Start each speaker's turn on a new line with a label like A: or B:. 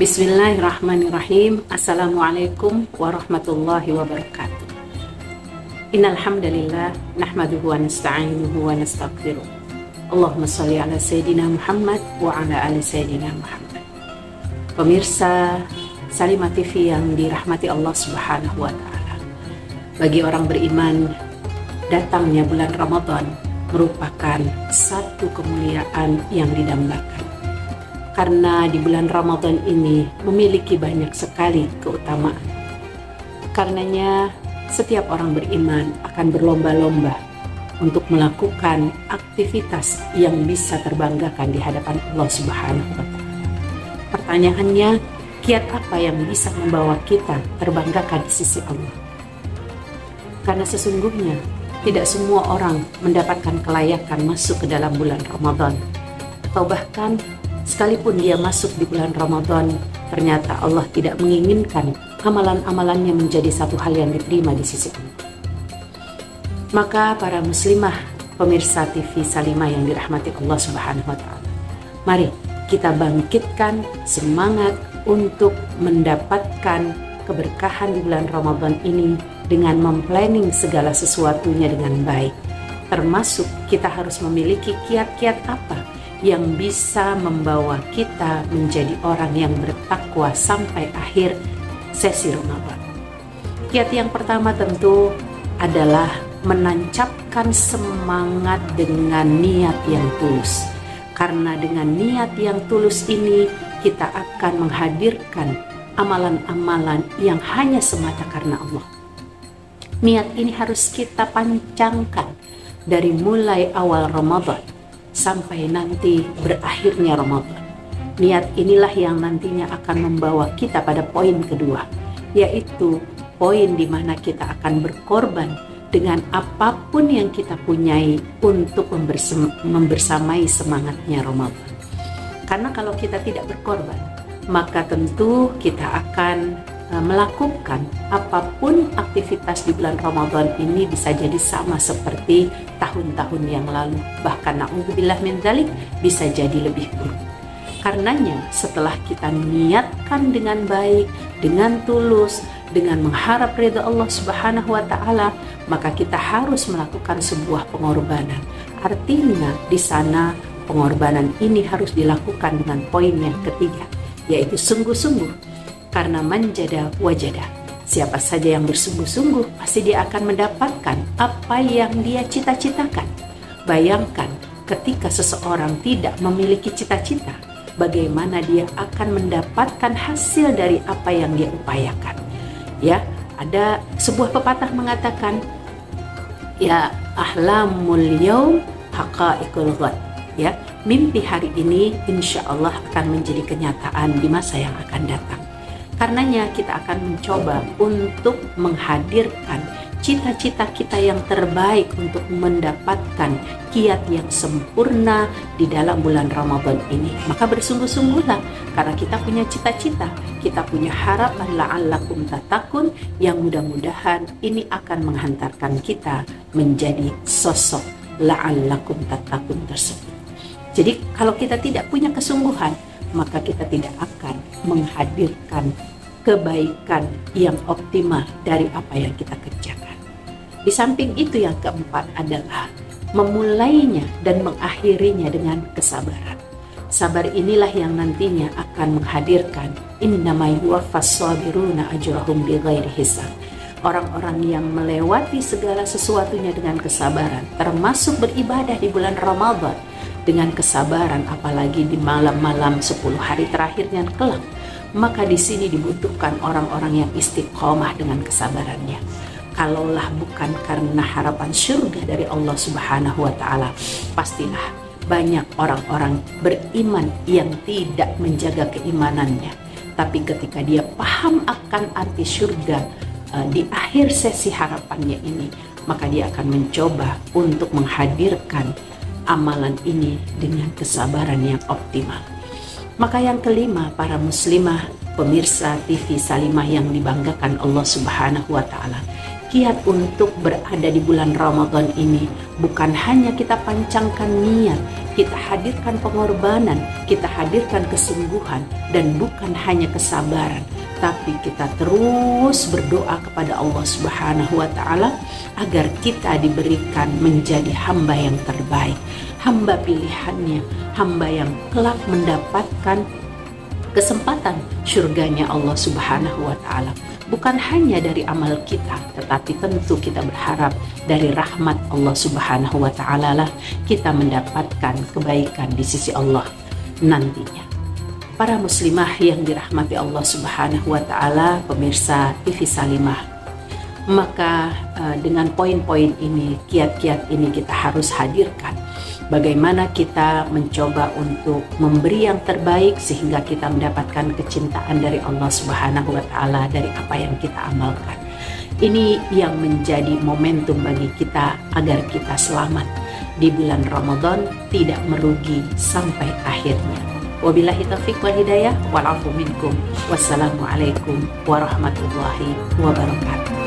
A: Bismillahirrahmanirrahim. Assalamualaikum warahmatullahi wabarakatuh. Innal hamdalillah nahmaduhu wa nasta'inuhu wa nastaghfiruh. Allahumma shalli ala sayidina Muhammad wa ala ali sayidina Muhammad. Pemirsa Salimah TV yang dirahmati Allah Subhanahu wa taala. Bagi orang beriman, datangnya bulan Ramadan merupakan satu kemuliaan yang didambakan. Karena di bulan Ramadan ini memiliki banyak sekali keutamaan. Karenanya setiap orang beriman akan berlomba-lomba untuk melakukan aktivitas yang bisa terbanggakan di hadapan Allah Subhanahu wa taala. Pertanyaannya, kiat apa yang bisa membawa kita terbanggakan di sisi Allah? Karena sesungguhnya tidak semua orang mendapatkan kelayakan masuk ke dalam bulan Ramadan. Atau bahkan sekalipun dia masuk di bulan Ramadan, ternyata Allah tidak menginginkan amalan-amalannya menjadi satu hal yang diterima di sisi Allah. Maka para muslimah, pemirsa TV Salimah yang dirahmati Allah Subhanahu wa taala, mari kita bangkitkan semangat untuk mendapatkan keberkahan di bulan Ramadan ini dengan memplanning segala sesuatunya dengan baik. Termasuk kita harus memiliki kiat-kiat apa yang bisa membawa kita menjadi orang yang bertakwa sampai akhir sesi Ramadan. Kiat yang pertama tentu adalah menancapkan semangat dengan niat yang tulus. Karena dengan niat yang tulus ini kita akan menghadirkan amalan-amalan yang hanya semata karena Allah. Niat ini harus kita pancangkan dari mulai awal Ramadan sampai nanti berakhirnya Ramadan. Niat inilah yang nantinya akan membawa kita pada poin kedua, yaitu poin di mana kita akan berkorban dengan apapun yang kita punyai untuk membersamai semangatnya Ramadan. Karena kalau kita tidak berkorban, maka tentu kita akan melakukan apapun aktivitas di bulan Ramadan ini bisa jadi sama seperti tahun-tahun yang lalu, bahkan na'udzubillah min dzalik bisa jadi lebih buruk. Karenanya setelah kita niatkan dengan baik, dengan tulus, dengan mengharap ridha Allah Subhanahu wa taala, maka kita harus melakukan sebuah pengorbanan. Artinya di sana pengorbanan ini harus dilakukan dengan poin yang ketiga, yaitu sungguh-sungguh. Karena manjada wajada, siapa saja yang bersungguh-sungguh pasti dia akan mendapatkan apa yang dia cita-citakan. Bayangkan ketika seseorang tidak memiliki cita-cita, bagaimana dia akan mendapatkan hasil dari apa yang dia upayakan. Ya, ada sebuah pepatah mengatakan, ya ahlamul yaum haqaiqul ghad. Ya, mimpi hari ini insya Allah akan menjadi kenyataan di masa yang akan datang. Karenanya kita akan mencoba untuk menghadirkan cita-cita kita yang terbaik untuk mendapatkan kiat yang sempurna di dalam bulan Ramadan ini. Maka bersungguh-sungguhlah, karena kita punya cita-cita, kita punya harapan la'allakum tattaqun yang mudah-mudahan ini akan menghantarkan kita menjadi sosok la'allakum tattaqun tersebut. Jadi kalau kita tidak punya kesungguhan, maka kita tidak akan menghadirkan kebaikan yang optimal dari apa yang kita kerjakan. Di samping itu yang keempat adalah memulainya dan mengakhirinya dengan kesabaran. Sabar inilah yang nantinya akan menghadirkan innama yuwaffas sabiruna ajrahum bighairi hisab. Orang-orang yang melewati segala sesuatunya dengan kesabaran, termasuk beribadah di bulan Ramadan dengan kesabaran, apalagi di malam-malam 10 hari terakhirnya kelak, maka di sini dibutuhkan orang-orang yang istiqomah dengan kesabarannya. Kalaulah bukan karena harapan surga dari Allah Subhanahu wa taala, pastilah banyak orang-orang beriman yang tidak menjaga keimanannya. Tapi ketika dia paham akan arti surga di akhir sesi harapannya ini, maka dia akan mencoba untuk menghadirkan amalan ini dengan kesabaran yang optimal. Maka yang kelima, para muslimah, pemirsa TV Salimah yang dibanggakan Allah Subhanahu wa taala, kiat untuk berada di bulan Ramadan ini bukan hanya kita pancangkan niat, kita hadirkan pengorbanan, kita hadirkan kesungguhan, dan bukan hanya kesabaran, tapi kita terus berdoa kepada Allah Subhanahu wa Ta'ala agar kita diberikan menjadi hamba yang terbaik, hamba pilihannya, hamba yang kelak mendapatkan kesempatan surganya Allah Subhanahu wa Ta'ala. Bukan hanya dari amal kita, tetapi tentu kita berharap dari rahmat Allah Subhanahu wa Ta'ala lah kita mendapatkan kebaikan di sisi Allah nantinya. Para muslimah yang dirahmati Allah Subhanahu wa Ta'ala, pemirsa TV Salimah, maka dengan poin-poin ini, kiat-kiat ini kita harus hadirkan. Bagaimana kita mencoba untuk memberi yang terbaik sehingga kita mendapatkan kecintaan dari Allah Subhanahu wa Ta'ala dari apa yang kita amalkan. Ini yang menjadi momentum bagi kita agar kita selamat di bulan Ramadan, tidak merugi sampai akhirnya. Wabillahi taufiq wal hidayah wal afu minkum. Wassalamualaikum warahmatullahi wabarakatuh.